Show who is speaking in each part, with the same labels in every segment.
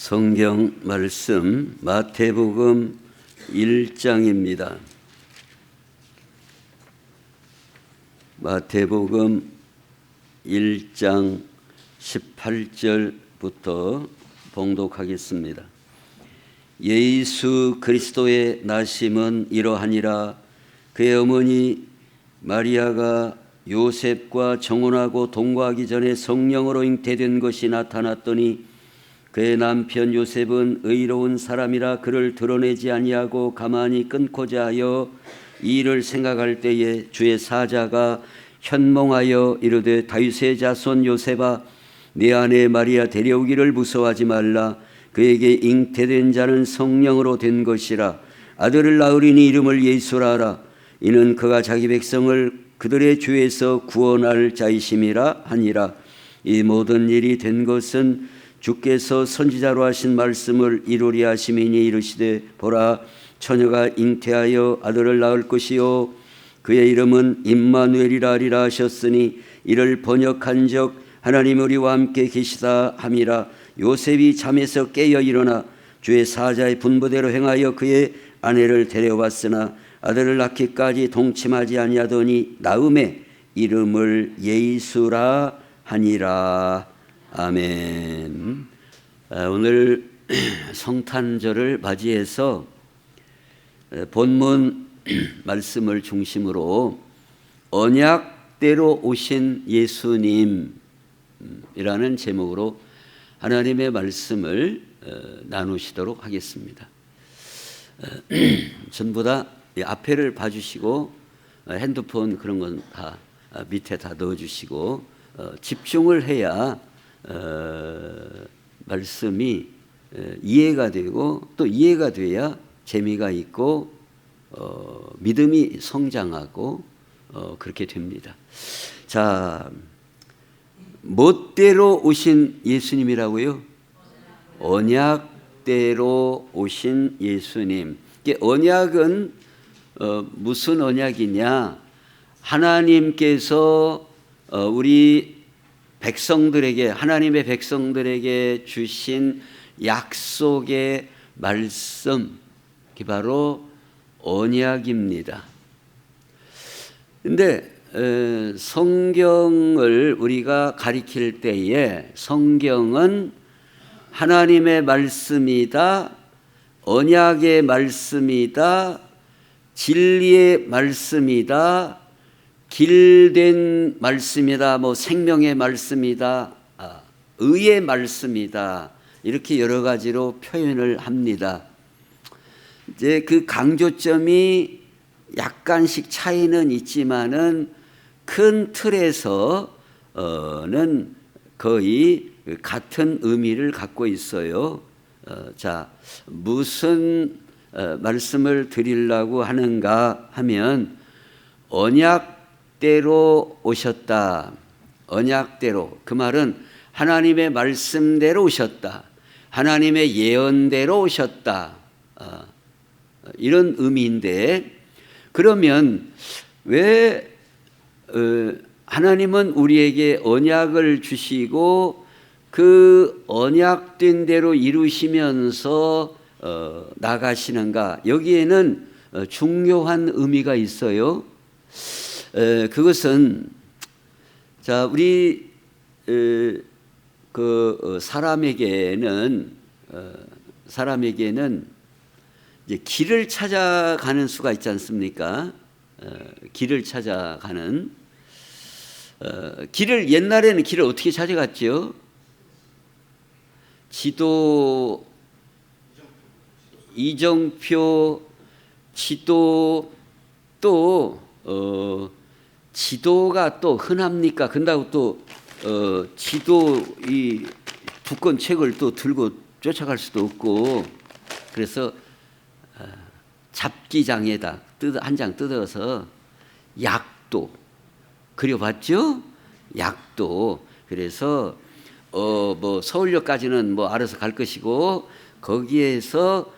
Speaker 1: 성경 말씀 마태복음 1장입니다. 마태복음 1장 18절부터 봉독하겠습니다. 예수 그리스도의 나심은 이러하니라. 그의 어머니 마리아가 요셉과 정혼하고 동거하기 전에 성령으로 잉태된 것이 나타났더니 그의 남편 요셉은 의로운 사람이라 그를 드러내지 아니하고 가만히 끊고자 하여 이 일을 생각할 때에 주의 사자가 현몽하여 이르되 다윗의 자손 요셉아 네 아내 마리아 데려오기를 무서워하지 말라. 그에게 잉태된 자는 성령으로 된 것이라. 아들을 낳으리니 이름을 예수라 하라. 이는 그가 자기 백성을 그들의 죄에서 구원할 자이심이라 하니라. 이 모든 일이 된 것은 주께서 선지자로 하신 말씀을 이루려 하심이니 이르시되 보라 처녀가 잉태하여 아들을 낳을 것이요 그의 이름은 임마누엘이라 하리라 하셨으니 이를 번역한적 하나님 우리와 함께 계시다 함이라. 요셉이 잠에서 깨어 일어나 주의 사자의 분부대로 행하여 그의 아내를 데려왔으나 아들을 낳기까지 동침하지 아니하더니 나음에 이름을 예수라 하니라. 아멘. 오늘 성탄절을 맞이해서 본문 말씀을 중심으로 언약대로 오신 예수님이라는 제목으로 하나님의 말씀을 나누시도록 하겠습니다. 전부 다 앞에를 봐주시고 핸드폰 그런 건 다 밑에 다 넣어주시고 집중을 해야 말씀이 이해가 되고 또 이해가 돼야 재미가 있고 믿음이 성장하고 그렇게 됩니다. 자, 멋대로 오신 예수님이라고요? 언약대로 오신 예수님. 언약은 무슨 언약이냐? 하나님께서 우리 백성들에게 하나님의 백성들에게 주신 약속의 말씀, 그게 바로 언약입니다. 근데 성경을 우리가 가리킬 때에 성경은 하나님의 말씀이다, 언약의 말씀이다, 진리의 말씀이다, 길된 말씀이다, 생명의 말씀이다, 의의 말씀이다, 이렇게 여러 가지로 표현을 합니다. 이제 그 강조점이 약간씩 차이는 있지만은 큰 틀에서는 거의 같은 의미를 갖고 있어요. 자, 무슨 말씀을 드리려고 하는가 하면 언약대로 오셨다. 언약대로. 그 말은 하나님의 말씀대로 오셨다. 하나님의 예언대로 오셨다. 이런 의미인데, 그러면 왜 하나님은 우리에게 언약을 주시고 그 언약된 대로 이루시면서 나가시는가? 여기에는 중요한 의미가 있어요. 그것은 자, 우리 사람에게는 이제 길을 찾아가는 수가 있지 않습니까? 길을 찾아가는 길을, 옛날에는 길을 어떻게 찾아갔죠? 지도, 이정표, 지도, 또 지도가 또 흔합니까? 근다고 또 지도 이 두꺼운 책을 또 들고 쫓아갈 수도 없고, 그래서 잡기장에다 한 장 뜯어서 약도 그려봤죠? 약도. 그래서 서울역까지는 알아서 갈 것이고, 거기에서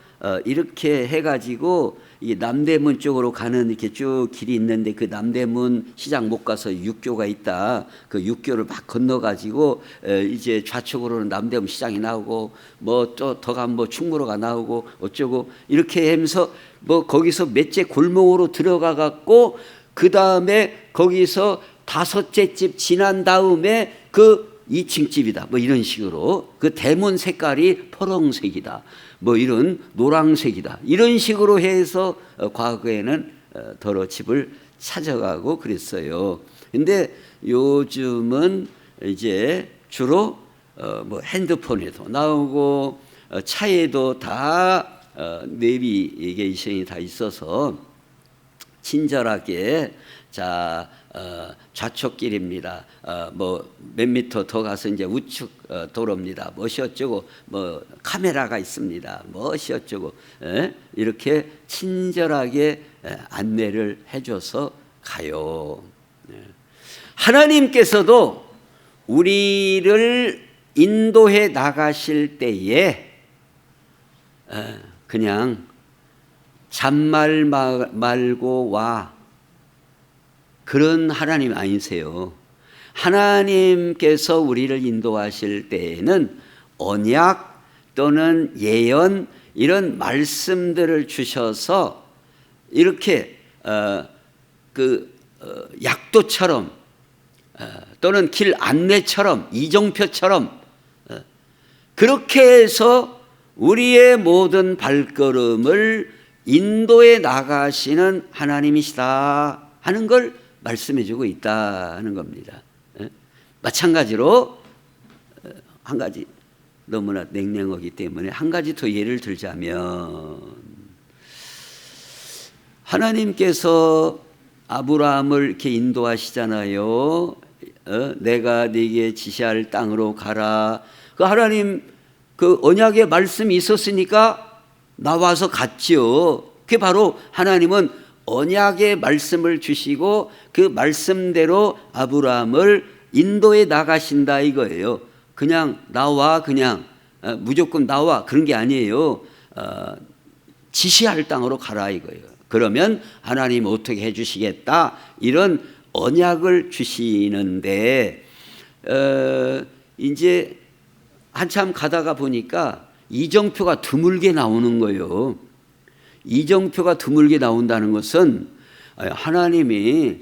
Speaker 1: 이렇게 해가지고 이 남대문 쪽으로 가는 이렇게 쭉 길이 있는데 그 남대문 시장 못 가서 육교가 있다. 그 육교를 막 건너가지고 이제 좌측으로는 남대문 시장이 나오고 뭐 또 더 가면 뭐 충무로가 나오고 어쩌고 이렇게 하면서 뭐 거기서 몇째 골목으로 들어가 갖고 그 다음에 거기서 다섯째 집 지난 다음에 그 2층 집이다. 뭐 이런 식으로 그 대문 색깔이 퍼렁색이다. 뭐 이런 노란색이다. 이런 식으로 해서 과거에는 도로집을 찾아가고 그랬어요. 근데 요즘은 이제 주로 뭐 핸드폰에도 나오고 차에도 다 내비게이션이 다 있어서 친절하게 자 좌측길입니다. 뭐 몇 미터 더 가서 이제 우측 도로입니다. 뭐시 어쩌고 뭐 카메라가 있습니다. 뭐시 어쩌고 이렇게 친절하게 안내를 해줘서 가요. 하나님께서도 우리를 인도해 나가실 때에 그냥 잔말 말고 와 그런 하나님 아니세요. 하나님께서 우리를 인도하실 때에는 언약 또는 예언 이런 말씀들을 주셔서 이렇게 약도처럼 또는 길 안내처럼 이정표처럼 그렇게 해서 우리의 모든 발걸음을 인도해 나가시는 하나님이시다 하는 걸 말씀해 주고 있다는 겁니다. 마찬가지로 한 가지 너무나 냉랭하기 때문에 한 가지 더 예를 들자면 하나님께서 아브라함을 이렇게 인도하시잖아요. 내가 네게 지시할 땅으로 가라. 그 하나님 그 언약의 말씀이 있었으니까 나와서 갔지요. 그게 바로 하나님은 언약의 말씀을 주시고 그 말씀대로 아브라함을 인도에 나가신다 이거예요. 그냥 나와 그냥 무조건 나와 그런 게 아니에요. 지시할 땅으로 가라 이거예요. 그러면 하나님 어떻게 해주시겠다 이런 언약을 주시는데 이제 한참 가다가 보니까 이정표가 드물게 나오는 거예요. 이정표가 드물게 나온다는 것은 하나님이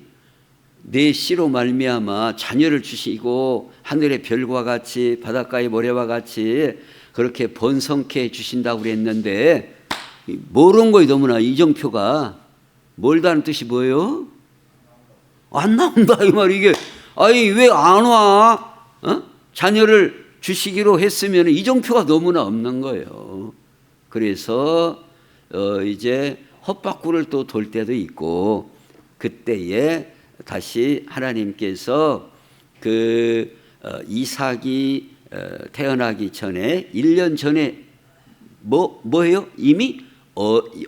Speaker 1: 내 씨로 말미암아 자녀를 주시고 하늘의 별과 같이 바닷가의 모래와 같이 그렇게 번성케 해주신다고 그랬는데 모르는 거예요. 너무나 이정표가 멀다는 뜻이 뭐예요? 안 나온다 이 말. 이게 아니 왜 안 와? 자녀를 주시기로 했으면 이정표가 너무나 없는 거예요. 그래서 이제 헛바퀴를 또 돌 때도 있고 그때에 다시 하나님께서 그 이삭이 태어나기 전에 1년 전에 뭐예요? 이미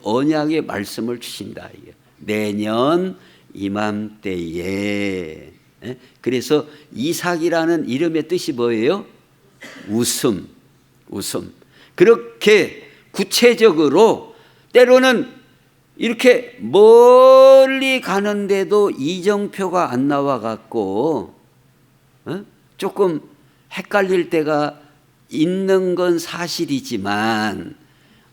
Speaker 1: 언약의 말씀을 주신다. 내년 이맘때에. 그래서 이삭이라는 이름의 뜻이 뭐예요? 웃음. 그렇게 구체적으로 때로는 이렇게 멀리 가는데도 이정표가 안 나와 갖고 조금 헷갈릴 때가 있는 건 사실이지만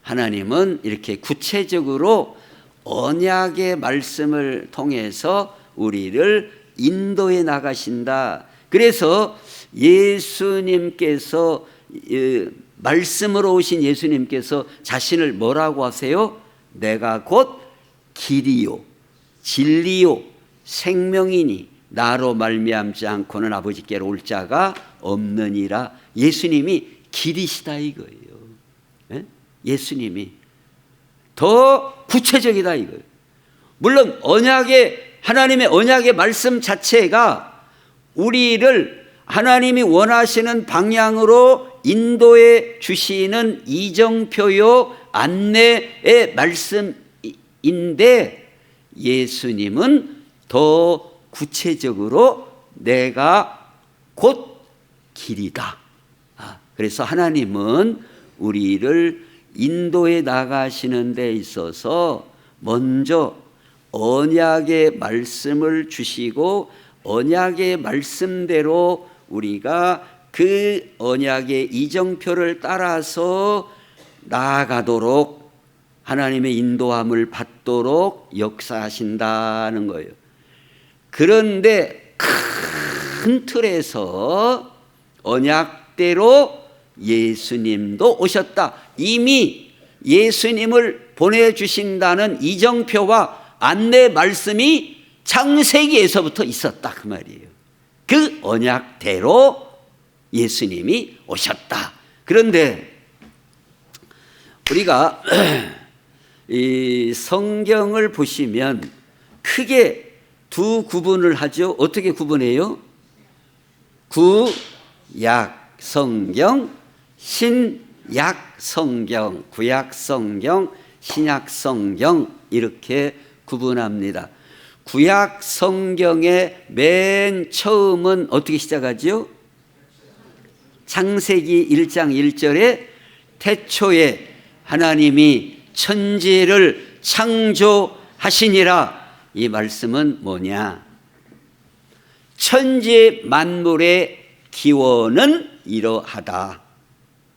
Speaker 1: 하나님은 이렇게 구체적으로 언약의 말씀을 통해서 우리를 인도해 나가신다. 그래서 예수님께서 말씀으로 오신 예수님께서 자신을 뭐라고 하세요? 내가 곧 길이요 진리요 생명이니 나로 말미암지 않고는 아버지께로 올 자가 없느니라. 예수님이 길이시다 이거예요. 예수님이 더 구체적이다 이거예요. 물론 하나님의 언약의 말씀 자체가 우리를 하나님이 원하시는 방향으로 인도해 주시는 이정표요 안내의 말씀인데 예수님은 더 구체적으로 내가 곧 길이다. 그래서 하나님은 우리를 인도해 나가시는 데 있어서 먼저 언약의 말씀을 주시고 언약의 말씀대로 우리가 그 언약의 이정표를 따라서 나아가도록 하나님의 인도함을 받도록 역사하신다는 거예요. 그런데 큰 틀에서 언약대로 예수님도 오셨다. 이미 예수님을 보내주신다는 이정표와 안내 말씀이 창세기에서부터 있었다 그 말이에요. 그 언약대로 예수님이 오셨다. 그런데 우리가 이 성경을 보시면 크게 두 구분을 하죠. 어떻게 구분해요? 구약 성경, 신약 성경, 구약 성경, 신약 성경 이렇게 구분합니다. 구약 성경의 맨 처음은 어떻게 시작하죠? 창세기 1장 1절에 태초에 하나님이 천지를 창조하시니라. 이 말씀은 뭐냐? 천지 만물의 기원은 이러하다.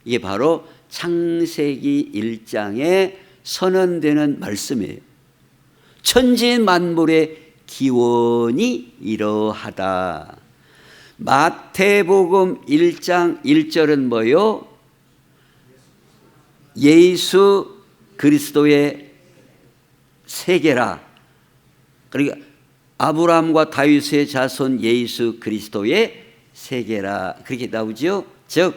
Speaker 1: 이게 바로 창세기 1장에 선언되는 말씀이에요. 천지 만물의 기원이 이러하다. 마태복음 1장 1절은 뭐요? 예수 그리스도의 세계라. 그러니까 아브라함과 다윗의 자손 예수 그리스도의 세계라. 그렇게 나오죠. 즉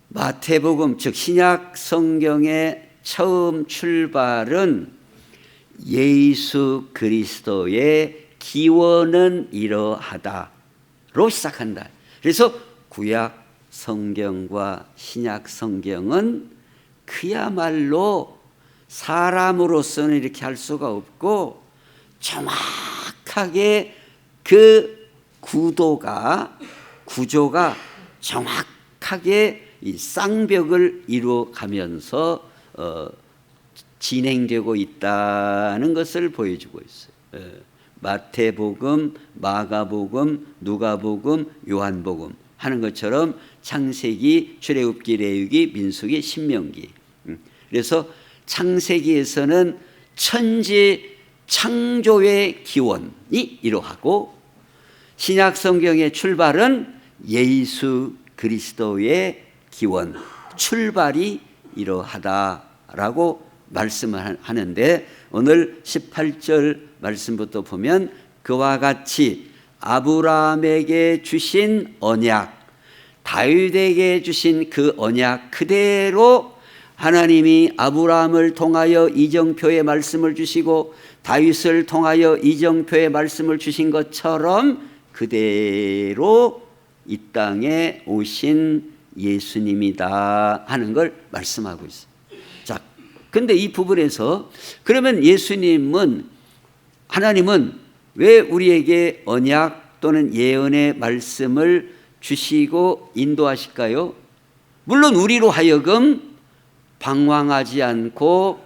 Speaker 1: 마태복음 즉 신약 성경의 처음 출발은 예수 그리스도의 기원은 이러하다로 시작한다. 그래서 구약 성경과 신약 성경은 그야말로 사람으로서는 이렇게 할 수가 없고 정확하게 그 구조가 정확하게 이 쌍벽을 이루어가면서 진행되고 있다는 것을 보여주고 있어요. 마태복음, 마가복음, 누가복음, 요한복음 하는 것처럼 창세기, 출애굽기, 레위기, 민수기, 신명기. 그래서 창세기에서는 천지 창조의 기원이 이러하고 신약 성경의 출발은 예수 그리스도의 기원, 출발이 이러하다라고 말씀을 하는데 오늘 18절 말씀부터 보면 그와 같이 아브라함에게 주신 언약, 다윗에게 주신 그 언약 그대로 하나님이 아브라함을 통하여 이정표의 말씀을 주시고 다윗을 통하여 이정표의 말씀을 주신 것처럼 그대로 이 땅에 오신 예수님이다 하는 걸 말씀하고 있어요. 자, 근데 이 부분에서 그러면 하나님은 왜 우리에게 언약 또는 예언의 말씀을 주시고 인도하실까요? 물론 우리로 하여금 방황하지 않고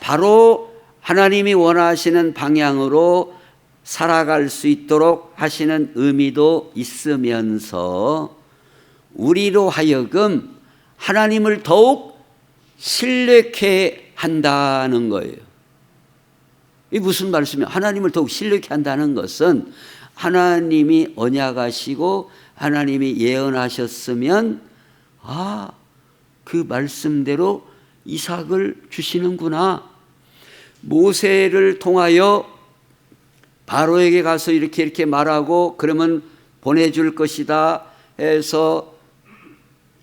Speaker 1: 바로 하나님이 원하시는 방향으로 살아갈 수 있도록 하시는 의미도 있으면서 우리로 하여금 하나님을 더욱 신뢰케 한다는 거예요. 이게 무슨 말씀이에요? 하나님을 더욱 신뢰케 한다는 것은 하나님이 언약하시고 하나님이 예언하셨으면 그 말씀대로 이삭을 주시는구나. 모세를 통하여 바로에게 가서 이렇게 말하고 그러면 보내줄 것이다 해서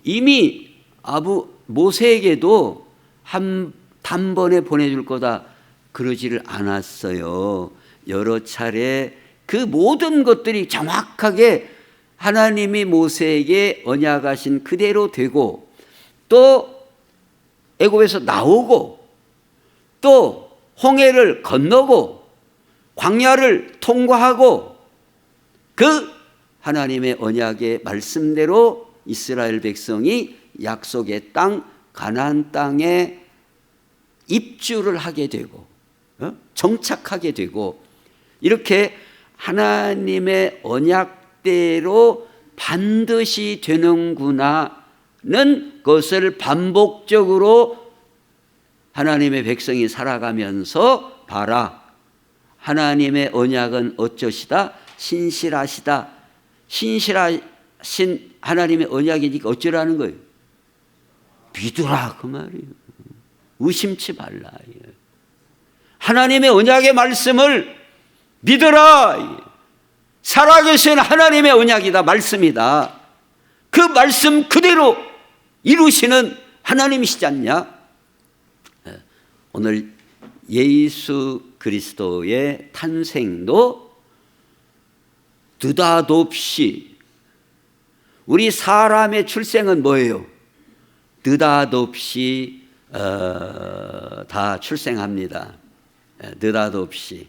Speaker 1: 이미 모세에게도 단번에 보내줄 거다 그러지를 않았어요. 여러 차례 그 모든 것들이 정확하게 하나님이 모세에게 언약하신 그대로 되고 또 애굽에서 나오고 또 홍해를 건너고 광야를 통과하고 그 하나님의 언약의 말씀대로 이스라엘 백성이 약속의 땅 가나안 땅에 입주를 하게 되고 정착하게 되고 이렇게 하나님의 언약대로 반드시 되는구나는 것을 반복적으로 하나님의 백성이 살아가면서 봐라. 하나님의 언약은 어쩌시다? 신실하시다. 신실하신 하나님의 언약이니까 어쩌라는 거예요? 믿으라 그 말이에요. 의심치 말라. 하나님의 언약의 말씀을 믿어라. 살아계신 하나님의 언약이다. 말씀이다. 그 말씀 그대로 이루시는 하나님이시지 않냐? 오늘 예수 그리스도의 탄생도 느닷없이, 우리 사람의 출생은 뭐예요? 느닷없이 다 출생합니다. 느닷없이.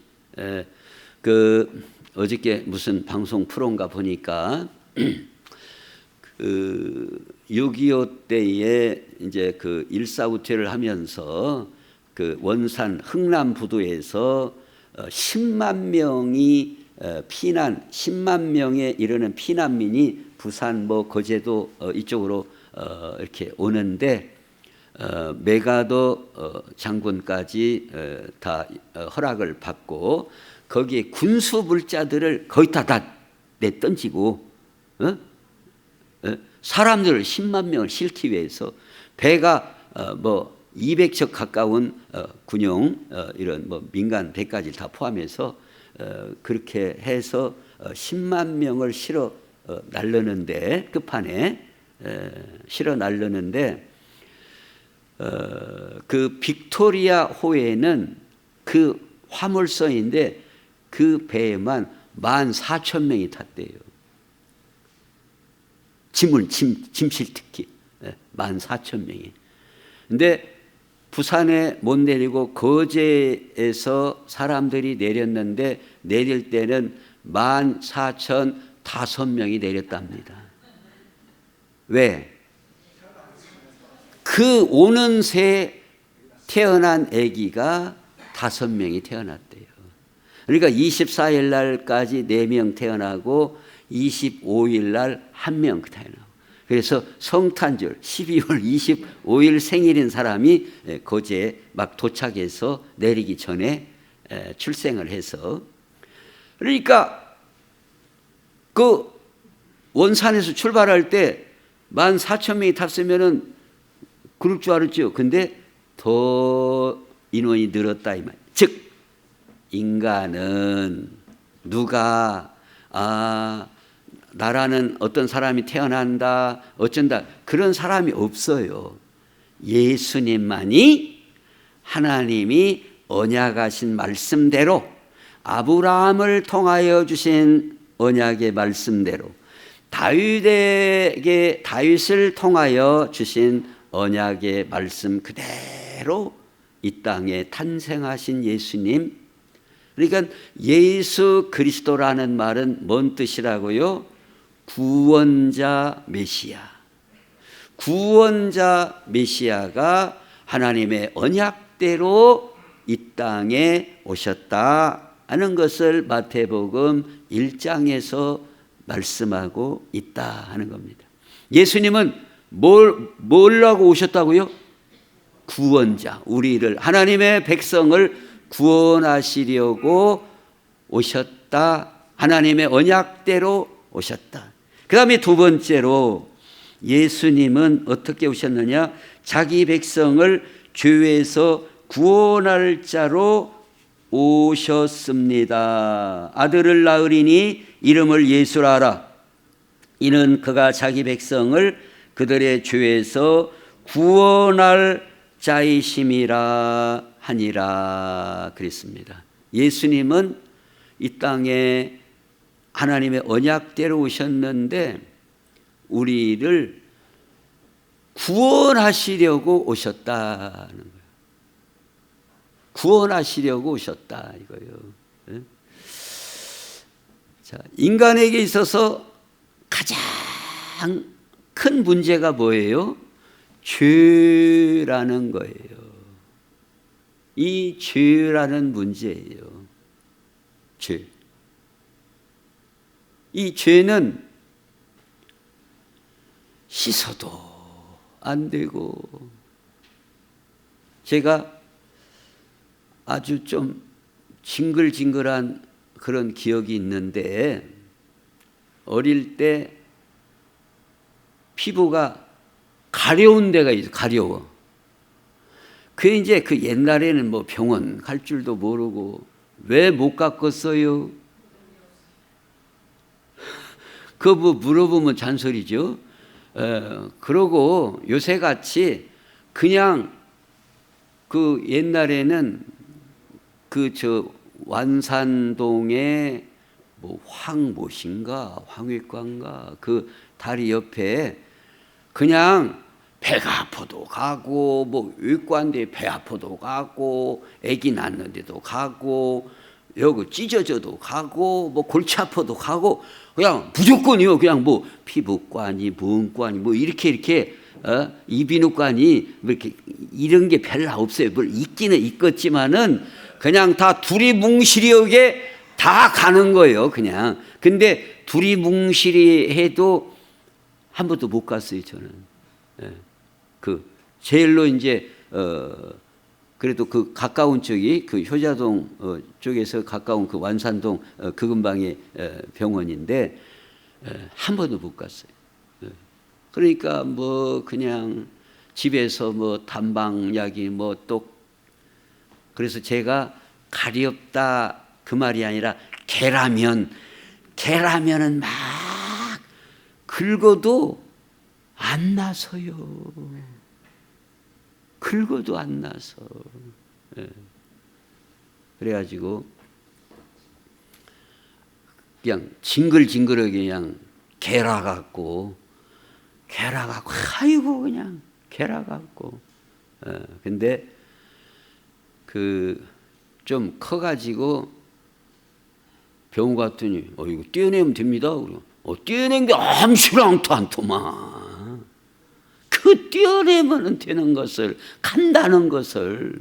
Speaker 1: 어저께 무슨 방송 프로인가 보니까 6.25 때에 이제 그 일사후퇴를 하면서 그 원산 흥남부두에서 10만 명이 피난, 10만 명에 이르는 피난민이 부산 뭐 거제도 이쪽으로 이렇게 오는데 메가더 장군까지 다 허락을 받고 거기에 군수불자들을 거의 다 내던지고 사람들을 10만 명을 실기 위해서 배가 뭐 200척 가까운 군용 이런 뭐 민간 배까지 다 포함해서 그렇게 해서 10만 명을 실어 날르는데, 끝판에 실어 날르는데 그 빅토리아 호에는 그 화물선인데 그 배에만 14,000명이 탔대요. 짐실 특히 14,000명이. 근데 부산에 못 내리고 거제에서 사람들이 내렸는데 내릴 때는 14,005명이 내렸답니다. 왜? 그 오는 새 태어난 아기가 5명이 태어났대요. 그러니까 24일 날까지 4명 태어나고 25일 날 1명 태어나고, 그래서 성탄절 12월 25일 생일인 사람이 거제에 막 도착해서 내리기 전에 출생을 해서, 그러니까 그 원산에서 출발할 때 14,000명이 탔으면은 그럴 줄 알았죠. 근데 더 인원이 늘었다 이 말. 즉 인간은 누가 나라는 어떤 사람이 태어난다 어쩐다 그런 사람이 없어요. 예수님만이 하나님이 언약하신 말씀대로, 아브라함을 통하여 주신 언약의 말씀대로, 다윗을 통하여 주신 언약의 말씀 그대로 이 땅에 탄생하신 예수님. 그러니까 예수 그리스도라는 말은 뭔 뜻이라고요? 구원자 메시아. 구원자 메시아가 하나님의 언약대로 이 땅에 오셨다 하는 것을 마태복음 1장에서 말씀하고 있다 하는 겁니다. 예수님은 뭘라고 오셨다고요? 구원자, 우리를, 하나님의 백성을 구원하시려고 오셨다. 하나님의 언약대로 오셨다. 그 다음에 두 번째로 예수님은 어떻게 오셨느냐? 자기 백성을 죄에서 구원할 자로 오셨습니다. 아들을 낳으리니 이름을 예수라 하라. 이는 그가 자기 백성을 그들의 죄에서 구원할 자이심이라 하니라 그랬습니다. 예수님은 이 땅에 하나님의 언약대로 오셨는데 우리를 구원하시려고 오셨다는 거예요. 구원하시려고 오셨다 이거예요. 자, 인간에게 있어서 가장 큰 문제가 뭐예요? 죄라는 거예요. 이 죄라는 문제예요. 죄. 이 죄는 씻어도 안 되고, 제가 아주 좀 징글징글한 그런 기억이 있는데, 어릴 때 피부가 가려운 데가 있어요. 가려워. 그 이제 그 옛날에는 뭐 병원 갈 줄도 모르고 왜 못 깎았어요? 그거 뭐 물어보면 잔소리죠. 그러고 요새같이 그냥 그 옛날에는 그 저 완산동에 뭐 황못인가 황회과인가 그 다리 옆에 그냥 배가 아파도 가고, 뭐 외과인데 배 아파도 가고, 아기 낳는데도 가고, 여기 찢어져도 가고, 뭐 골치 아파도 가고, 그냥 무조건이요. 그냥 뭐 피부과니 문과니 뭐 이렇게 이비인후과니 뭐 이렇게 이런 게 별로 없어요. 뭘 있기는 있겠지만은 그냥 다 두리뭉실하게 다 가는 거예요. 그냥. 근데 두리뭉실이 해도 한 번도 못 갔어요. 저는. 그 제일로 이제 그래도 그 가까운 쪽이 그 효자동 쪽에서 가까운 그 완산동 그 근방의 병원인데 한 번도 못 갔어요. 그러니까 뭐 그냥 집에서 뭐 단방약이 뭐 또 그래서 제가 가리없다 그 말이 아니라 개라면은 막 긁어도 안 나서요. 긁어도 안 나서. 그래가지고 그냥 징글징글하게 그냥 개라 갖고 아이고 그냥 개라 갖고. 근데 그 좀 커가지고 병원 갔더니 이거 떼어내면 됩니다. 떼어낸 게 암시랑도 않더만. 그 떼어내면 되는 것을, 간다는 것을,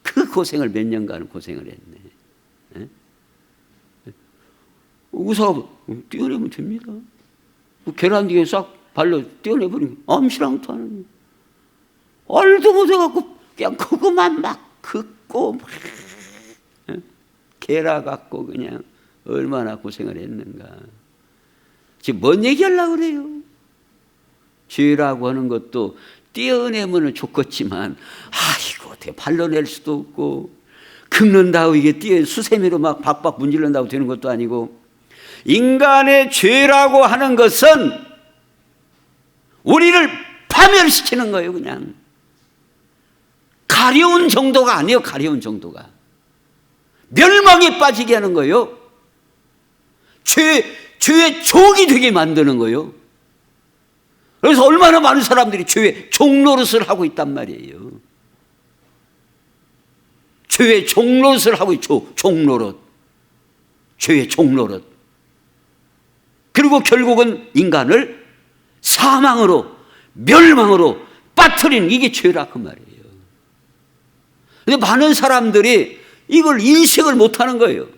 Speaker 1: 그 고생을 몇 년간 고생을 했네. 의사가 떼어내면 됩니다. 계란 뒤에 싹 발로 떼어내버리면 암시랑도 하는. 알도 못해갖고 그냥 그것만 막 긋고 막 개라 갖고 그냥 얼마나 고생을 했는가. 지금 뭔 얘기하려고 그래요? 죄라고 하는 것도 떼어내면 좋겠지만, 아이고, 어떻게 발로 낼 수도 없고, 긁는다고 이게 수세미로 막 박박 문질른다고 되는 것도 아니고, 인간의 죄라고 하는 것은 우리를 파멸시키는 거예요, 그냥. 가려운 정도가 아니에요, 가려운 정도가. 멸망에 빠지게 하는 거예요. 죄의 종이 되게 만드는 거예요. 그래서 얼마나 많은 사람들이 죄의 종노릇을 하고 있단 말이에요. 죄의 종노릇을 하고 있죠. 종노릇. 죄의 종노릇. 그리고 결국은 인간을 사망으로, 멸망으로 빠뜨리는 이게 죄라 그 말이에요. 근데 많은 사람들이 이걸 인식을 못하는 거예요.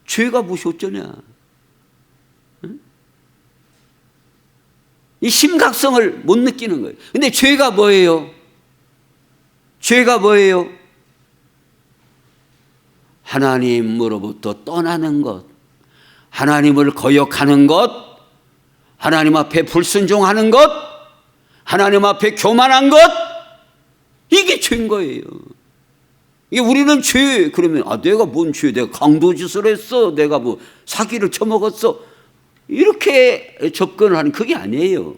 Speaker 1: 죄가 무엇이 어쩌냐. 응? 이 심각성을 못 느끼는 거예요. 근데 죄가 뭐예요? 죄가 뭐예요? 하나님으로부터 떠나는 것, 하나님을 거역하는 것, 하나님 앞에 불순종하는 것, 하나님 앞에 교만한 것, 이게 죄인 거예요. 이게 우리는 죄 그러면 내가 뭔 죄, 내가 강도짓을 했어, 내가 뭐 사기를 쳐먹었어, 이렇게 접근을 하는 그게 아니에요.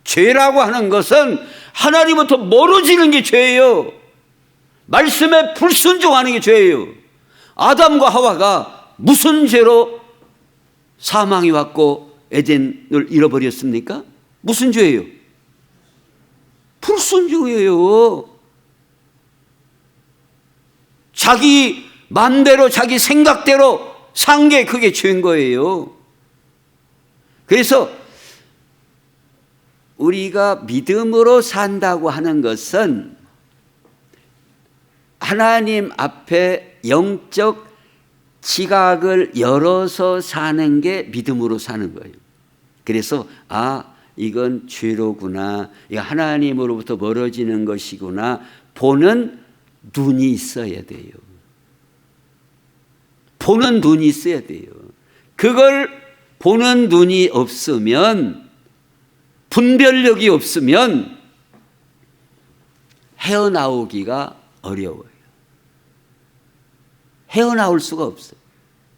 Speaker 1: 죄라고 하는 것은 하나님부터 멀어지는 게 죄예요. 말씀에 불순종하는 게 죄예요. 아담과 하와가 무슨 죄로 사망이 왔고 에덴을 잃어버렸습니까? 무슨 죄예요? 불순종이에요. 자기 마음대로 자기 생각대로 산 게 그게 죄인 거예요. 그래서 우리가 믿음으로 산다고 하는 것은 하나님 앞에 영적 지각을 열어서 사는 게 믿음으로 사는 거예요. 그래서 이건 죄로구나, 이거 하나님으로부터 멀어지는 것이구나 보는 눈이 있어야 돼요. 보는 눈이 있어야 돼요. 그걸 보는 눈이 없으면, 분별력이 없으면 헤어나오기가 어려워요. 헤어나올 수가 없어요.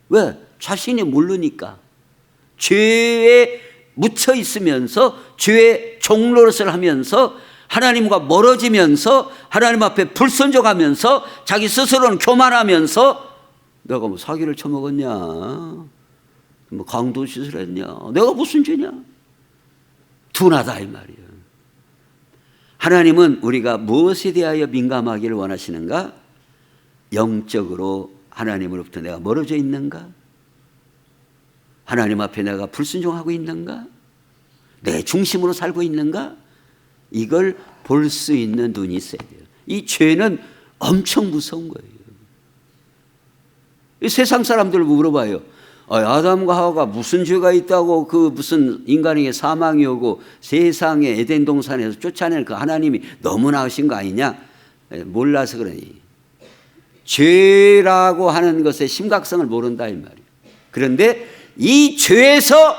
Speaker 1: 왜? 자신이 모르니까. 죄에 묻혀 있으면서 죄의 종노릇을 하면서 하나님과 멀어지면서 하나님 앞에 불순종하면서 자기 스스로는 교만하면서 내가 뭐 사기를 쳐먹었냐, 뭐 강도짓을 했냐, 내가 무슨 죄냐, 둔하다 이 말이에요. 하나님은 우리가 무엇에 대하여 민감하기를 원하시는가? 영적으로 하나님으로부터 내가 멀어져 있는가? 하나님 앞에 내가 불순종하고 있는가? 내 중심으로 살고 있는가? 이걸 볼 수 있는 눈이 있어야 돼요. 이 죄는 엄청 무서운 거예요. 세상 사람들 물어봐요. 아담과 하와가 무슨 죄가 있다고 그 무슨 인간에게 사망이 오고 세상에 에덴 동산에서 쫓아낼 그 하나님이 너무 나으신 거 아니냐? 몰라서 그러니. 죄라고 하는 것의 심각성을 모른다 이 말이에요. 그런데 이 죄에서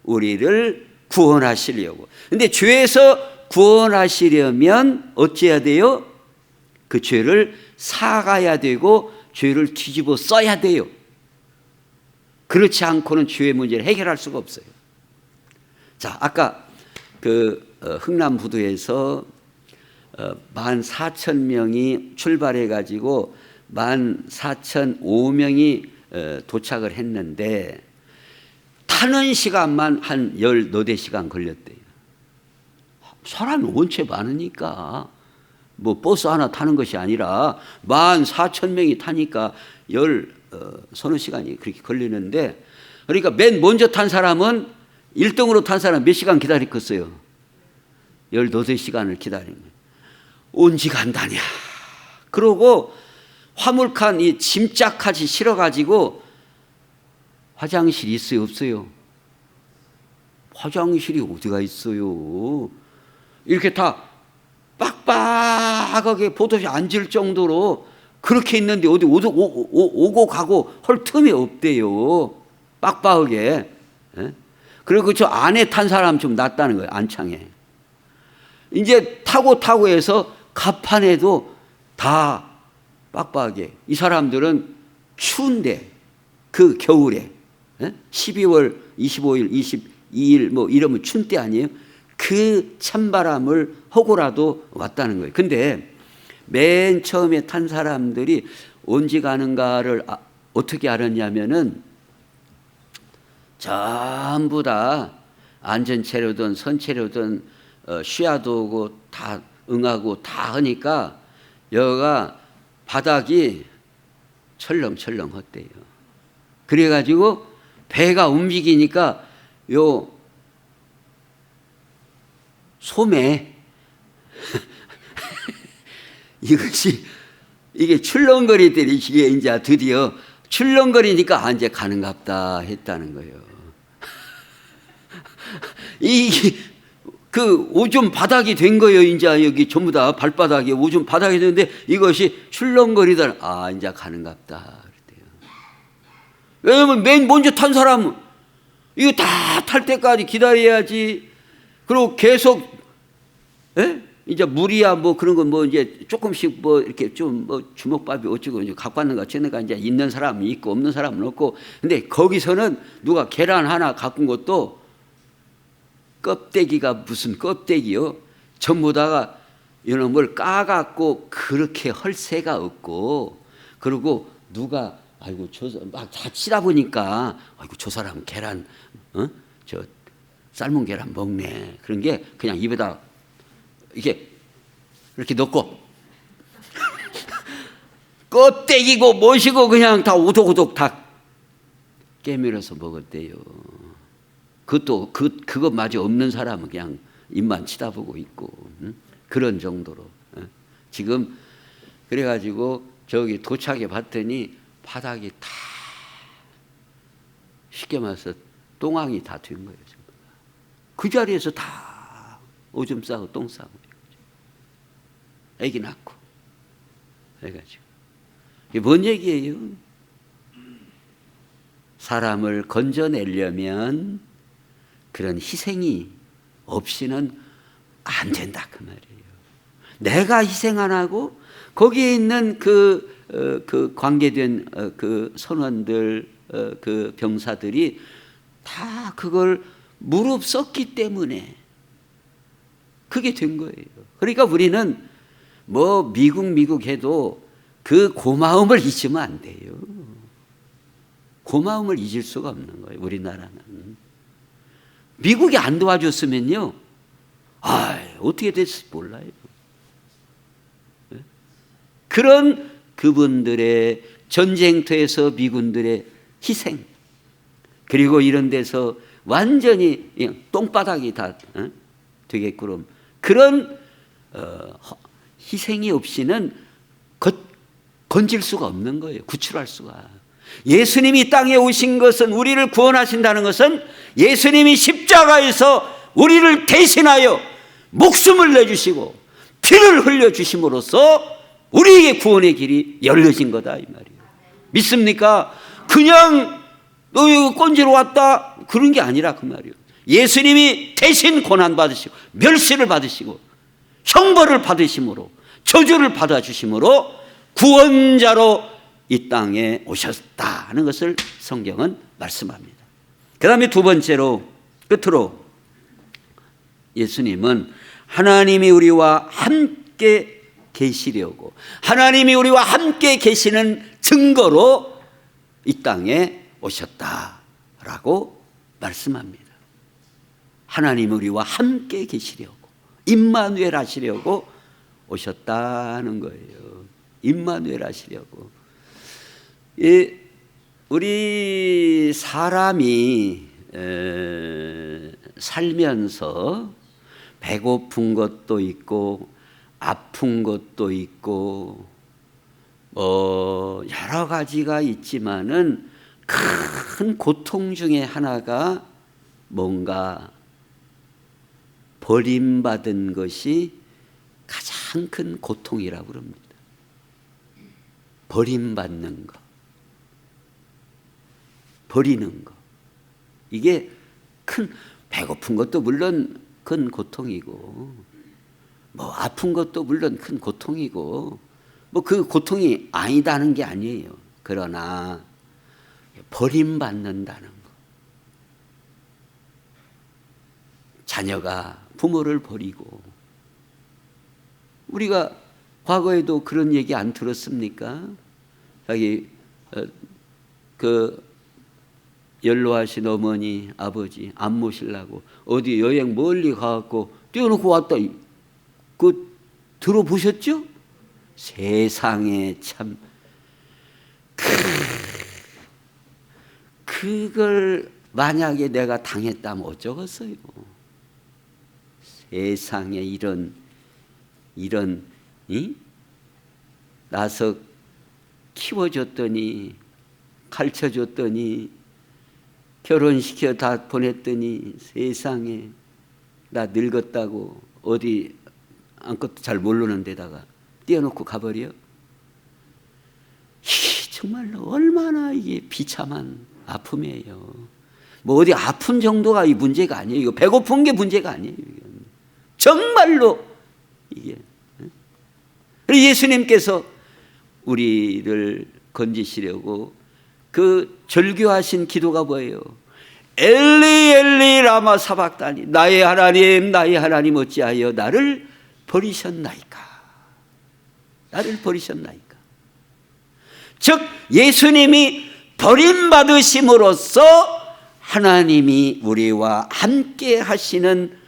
Speaker 1: 우리를 구원하시려고. 근데 죄에서 구원하시려면 어찌해야 돼요? 그 죄를 사가야 되고 죄를 뒤집어 써야 돼요. 그렇지 않고는 죄의 문제를 해결할 수가 없어요. 자, 아까 그 흥남부두에서 14,000명이 출발해 가지고 14,005명이 도착을 했는데 타는 시간만 한 14시간 걸렸대요. 사람이 원체 많으니까 뭐 버스 하나 타는 것이 아니라 14,000명이 타니까 서너 시간이 그렇게 걸리는데, 그러니까 맨 먼저 탄 사람은 1등으로 탄 사람 몇 시간 기다렸겠어요? 18시간을 기다린 거예요. 언제 간다냐. 그러고 화물칸 이 짐짝같이 실어가지고 화장실이 있어요, 없어요? 화장실이 어디가 있어요? 이렇게 다 빡빡하게 보도시 앉을 정도로 그렇게 있는데 어디 오고 가고 할 틈이 없대요. 빡빡하게. 그리고 저 안에 탄 사람 좀 낫다는 거예요, 안창에. 이제 타고 해서 갑판에도 다 빡빡하게. 이 사람들은 추운데, 그 겨울에 12월 25일, 22일 뭐 이러면 추운 때 아니에요? 그 찬바람을 하고라도 왔다는 거예요. 근데 맨 처음에 탄 사람들이 언제 가는가를 어떻게 알았냐면은 전부 다 안전체로든 선체로든 쉬야도 오고 다 응하고 다 하니까 여기가 바닥이 철렁철렁했대요. 그래가지고 배가 움직이니까 요 소매 이게 출렁거리더니 이게 이제 드디어 출렁거리니까 이제 가는갑다 했다는 거예요. 그 오줌 바닥이 된 거예요. 이제 여기 전부 다 발바닥에 오줌 바닥이 되는데 이것이 출렁거리더니 이제 가는갑다 그랬대요. 왜냐면 맨 먼저 탄 사람은 이거 다 탈 때까지 기다려야지. 그리고 계속 이제 물이야 뭐 그런 건 뭐 이제 조금씩 뭐 이렇게 좀 뭐 주먹밥이 어쩌고 이제 갖고 왔는가 쟤네가 이제 있는 사람이 있고 없는 사람은 없고. 근데 거기서는 누가 계란 하나 갖고 온 것도 껍데기가 무슨 껍데기요? 전부 다가 이놈을 까갖고 그렇게 할 새가 없고. 그리고 누가 아이고 막 다치다 보니까 아이고 저 사람은 계란 저 삶은 계란 먹네. 그런 게 그냥 입에다 이렇게 넣고 껍데기고 뭐시고 그냥 다 오독오독 다 깨밀어서 먹었대요. 그것도 그것마저 없는 사람은 그냥 입만 치다보고 있고 그런 정도로 지금 그래가지고 저기 도착해 봤더니 바닥이 다 쉽게 말해서 똥왕이 다 된 거예요. 지금. 그 자리에서 다 오줌 싸고 똥 싸고 애기 낳고 해가지고 이게 뭔 얘기예요? 사람을 건져내려면 그런 희생이 없이는 안 된다 그 말이에요. 내가 희생 안 하고 거기에 있는 그 관계된 그 선원들 그 병사들이 다 그걸 무릎 꿇기 때문에 그게 된 거예요. 그러니까 우리는 뭐 미국 해도 그 고마움을 잊으면 안 돼요. 고마움을 잊을 수가 없는 거예요. 우리나라는 미국이 안 도와줬으면요, 어떻게 됐을지 몰라요. 그런 그분들의 전쟁터에서 미군들의 희생, 그리고 이런 데서 완전히 똥바닥이 다 되게끔 그런 희생이 없이는 건질 수가 없는 거예요. 구출할 수가. 예수님이 땅에 오신 것은, 우리를 구원하신다는 것은 예수님이 십자가에서 우리를 대신하여 목숨을 내주시고 피를 흘려주심으로써 우리에게 구원의 길이 열려진 거다 이 말이에요. 믿습니까? 그냥 너 이거 건지러 왔다 그런 게 아니라 그 말이에요. 예수님이 대신 고난받으시고 멸시를 받으시고 형벌을 받으심으로 저주를 받아주심으로 구원자로 이 땅에 오셨다 하는 것을 성경은 말씀합니다. 그 다음에 두 번째로 끝으로 예수님은 하나님이 우리와 함께 계시려고, 하나님이 우리와 함께 계시는 증거로 이 땅에 오셨다라고 말씀합니다. 하나님 우리와 함께 계시려고, 임마누엘 하시려고 오셨다는 거예요. 임마누엘 하시려고. 우리 사람이 살면서 배고픈 것도 있고 아픈 것도 있고 여러 가지가 있지만은 큰 고통 중에 하나가 뭔가 버림받은 것이 가장 큰 고통이라고 그럽니다. 버림받는 것, 버리는 것, 이게 큰, 배고픈 것도 물론 큰 고통이고 뭐 아픈 것도 물론 큰 고통이고 뭐 그 고통이 아니다는 게 아니에요. 그러나 버림받는다는 것, 자녀가 부모를 버리고, 우리가 과거에도 그런 얘기 안 들었습니까? 자기 그 연로하신 어머니 아버지 안 모시려고 어디 여행 멀리 가갖고 떼어놓고 왔다, 그 들어보셨죠? 세상에 참 그걸 만약에 내가 당했다면 어쩌겠어요. 세상에 이런 나서 키워줬더니 가르쳐줬더니 결혼시켜 다 보냈더니 세상에 나 늙었다고 어디 아무것도 잘 모르는 데다가 띄워놓고 가버려? 이게 정말로 얼마나 이게 비참한 아픔이에요. 뭐 어디 아픈 정도가 이 문제가 아니에요. 이거 배고픈 게 문제가 아니에요. 정말로 이게. 예수님께서 우리를 건지시려고 그 절규하신 기도가 뭐예요? 엘리 엘리 라마 사박다니, 나의 하나님 어찌하여 나를 버리셨나이까. 나를 버리셨나이까. 즉 예수님이 버림받으심으로써 하나님이 우리와 함께 하시는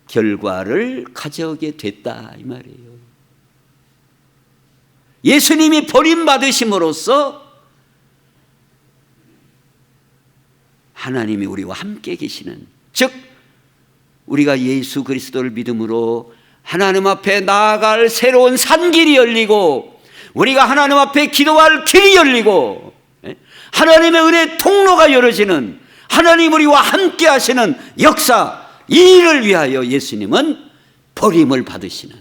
Speaker 1: 결과를 가져오게 됐다 이 말이에요. 예수님이 버림받으심으로써 하나님이 우리와 함께 계시는, 즉 우리가 예수 그리스도를 믿음으로 하나님 앞에 나아갈 새로운 산길이 열리고, 우리가 하나님 앞에 기도할 길이 열리고, 하나님의 은혜 통로가 열어지는, 하나님 우리와 함께 하시는 역사, 이 일을 위하여 예수님은 버림을 받으시는,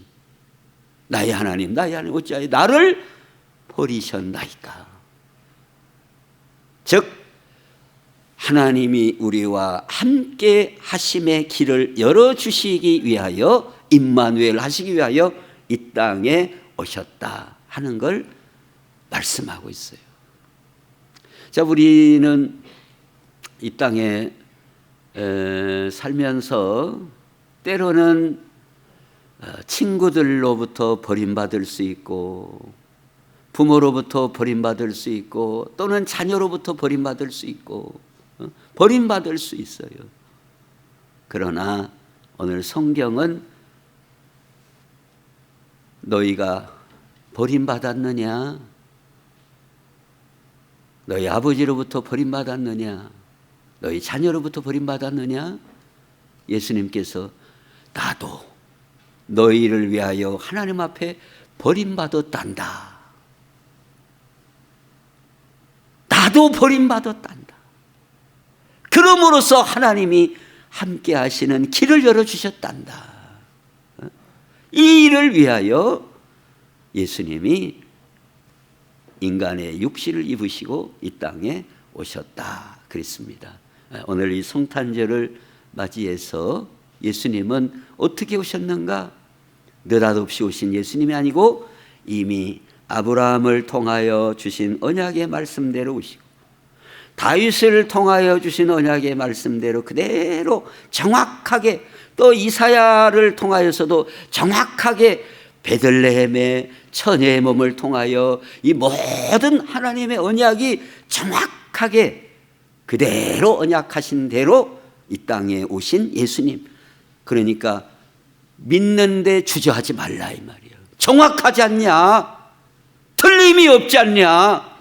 Speaker 1: 나의 하나님 어찌하여 나를 버리셨나이까. 즉 하나님이 우리와 함께 하심의 길을 열어주시기 위하여, 임마누엘 하시기 위하여 이 땅에 오셨다 하는 걸 말씀하고 있어요. 자, 우리는 이 땅에 살면서 때로는 친구들로부터 버림받을 수 있고, 부모로부터 버림받을 수 있고, 또는 자녀로부터 버림받을 수 있고, 버림받을 수 있어요. 그러나 오늘 성경은 너희가 버림받았느냐, 너희 아버지로부터 버림받았느냐, 너희 자녀로부터 버림받았느냐, 예수님께서 나도 너희를 위하여 하나님 앞에 버림받았단다, 나도 버림받았단다. 그럼으로써 하나님이 함께 하시는 길을 열어주셨단다. 이 일을 위하여 예수님이 인간의 육신을 입으시고 이 땅에 오셨다 그랬습니다. 오늘 이 성탄절을 맞이해서 예수님은 어떻게 오셨는가? 느닷없이 오신 예수님이 아니고 이미 아브라함을 통하여 주신 언약의 말씀대로 오시고, 다윗을 통하여 주신 언약의 말씀대로 그대로 정확하게, 또 이사야를 통하여서도 정확하게 베들레헴의 처녀의 몸을 통하여 이 모든 하나님의 언약이 정확하게 그대로 언약하신 대로 이 땅에 오신 예수님. 그러니까 믿는데 주저하지 말라 이 말이에요. 정확하지 않냐? 틀림이 없지 않냐?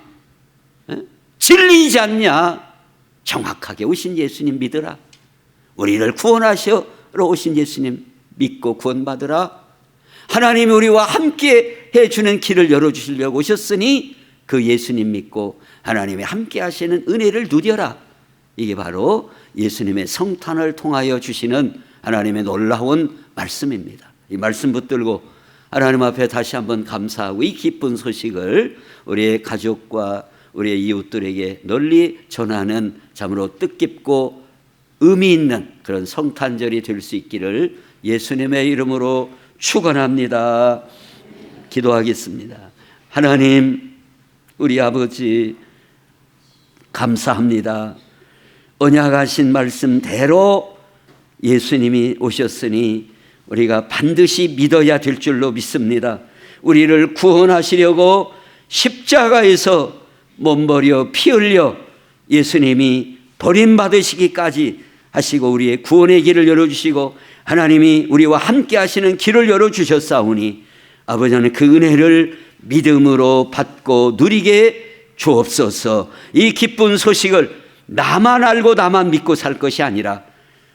Speaker 1: 진리이지 않냐? 정확하게 오신 예수님 믿으라. 우리를 구원하시러 오신 예수님 믿고 구원받으라. 하나님이 우리와 함께 해주는 길을 열어주시려고 오셨으니 그 예수님 믿고 하나님이 함께 하시는 은혜를 누려라. 이게 바로 예수님의 성탄을 통하여 주시는 하나님의 놀라운 말씀입니다. 이 말씀 붙들고 하나님 앞에 다시 한번 감사하고 이 기쁜 소식을 우리의 가족과 우리의 이웃들에게 널리 전하는 참으로 뜻깊고 의미 있는 그런 성탄절이 될 수 있기를 예수님의 이름으로 축원합니다. 기도하겠습니다. 하나님, 우리 아버지 감사합니다. 언약하신 말씀대로 예수님이 오셨으니 우리가 반드시 믿어야 될 줄로 믿습니다. 우리를 구원하시려고 십자가에서 몸버려 피 흘려 예수님이 버림받으시기까지 하시고 우리의 구원의 길을 열어주시고 하나님이 우리와 함께 하시는 길을 열어주셨사오니 아버지 하나님, 그 은혜를 믿음으로 받고 누리게 주옵소서. 이 기쁜 소식을 나만 알고 나만 믿고 살 것이 아니라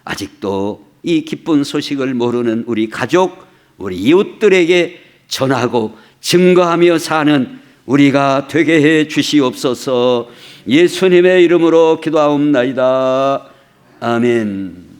Speaker 1: 아직도 이 기쁜 소식을 모르는 우리 가족, 우리 이웃들에게 전하고 증거하며 사는 우리가 되게 해 주시옵소서. 예수님의 이름으로 기도하옵나이다. 아멘.